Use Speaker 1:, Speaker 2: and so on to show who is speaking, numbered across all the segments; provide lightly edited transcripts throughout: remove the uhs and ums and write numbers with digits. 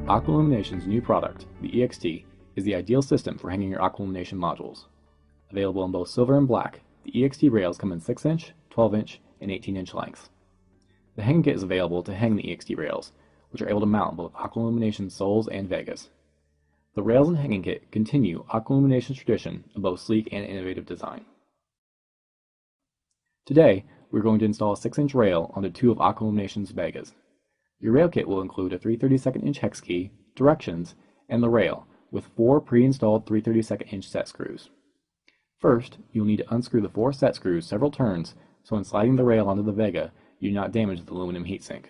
Speaker 1: Aqua Illumination's new product, the EXT, is the ideal system for hanging your Aqua Illumination modules. Available in both silver and black, the EXT rails come in 6-inch, 12-inch, and 18-inch lengths. The hanging kit is available to hang the EXT rails, which are able to mount both Aqua Illumination soles and Vegas. The rails and hanging kit continue Aqua Illumination's tradition of both sleek and innovative design. Today, we're going to install a 6-inch rail onto two of Aqua Illumination's Vegas. Your rail kit will include a 3/32" hex key, directions, and the rail, with 4 pre-installed 3/32" set screws. First, you'll need to unscrew the 4 set screws several turns so when sliding the rail onto the Vega, you do not damage the aluminum heatsink.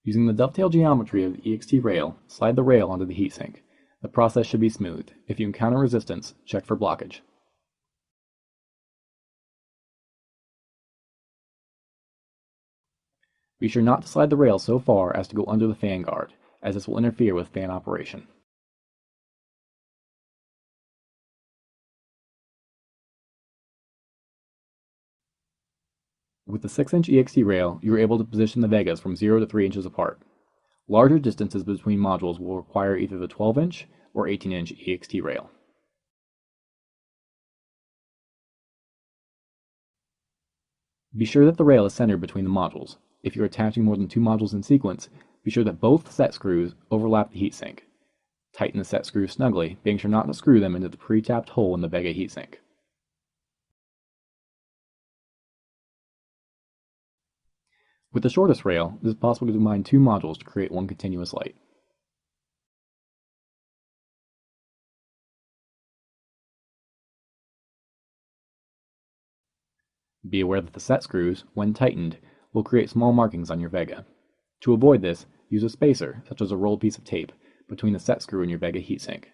Speaker 1: Using the dovetail geometry of the EXT rail, slide the rail onto the heatsink. The process should be smooth. If you encounter resistance, check for blockage. Be sure not to slide the rail so far as to go under the fan guard, as this will interfere with fan operation. With the 6-inch EXT rail, you are able to position the Vegas from 0 to 3 inches apart. Larger distances between modules will require either the 12-inch or 18-inch EXT rail. Be sure that the rail is centered between the modules. If you're attaching more than 2 modules in sequence, be sure that both set screws overlap the heatsink. Tighten the set screws snugly, being sure not to screw them into the pre-tapped hole in the Vega heatsink. With the shortest rail, it is possible to combine 2 modules to create one continuous light. Be aware that the set screws, when tightened, will create small markings on your Vega. To avoid this, use a spacer, such as a rolled piece of tape, between the set screw and your Vega heatsink.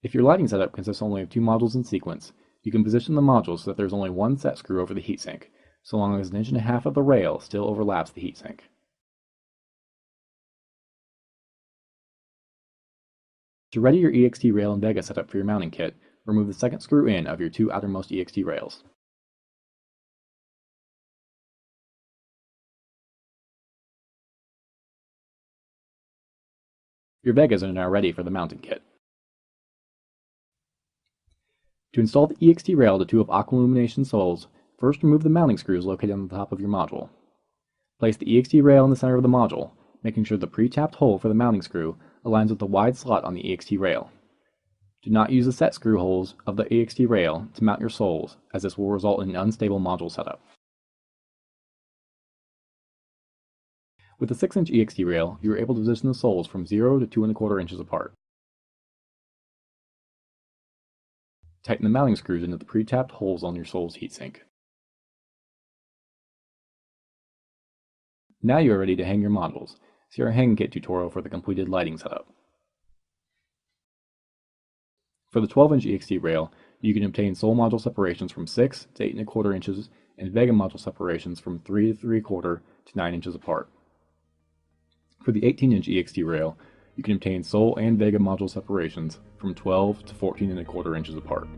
Speaker 1: If your lighting setup consists only of 2 modules in sequence, you can position the modules so that there is only one set screw over the heatsink, so long as 1.5 inches of the rail still overlaps the heatsink. To ready your EXT rail and Vega setup for your mounting kit, remove the second screw in of your 2 outermost EXT rails. Your Vegas are now ready for the mounting kit. To install the EXT rail to 2 of Aqua Illumination soles, first remove the mounting screws located on the top of your module. Place the EXT rail in the center of the module, making sure the pre-tapped hole for the mounting screw aligns with the wide slot on the EXT rail. Do not use the set screw holes of the EXT rail to mount your soles, as this will result in an unstable module setup. With the 6-inch EXT rail, you are able to position the soles from 0 to 2¼ inches apart. Tighten the mounting screws into the pre-tapped holes on your soles heatsink. Now you are ready to hang your modules. See our hanging kit tutorial for the completed lighting setup. For the 12-inch EXT rail, you can obtain sole module separations from 6 to 8¼ inches and Vega module separations from 3 3/4 to 9 inches apart. For the 18-inch EXT rail, you can obtain sole and Vega module separations from 12 to 14¼ inches apart.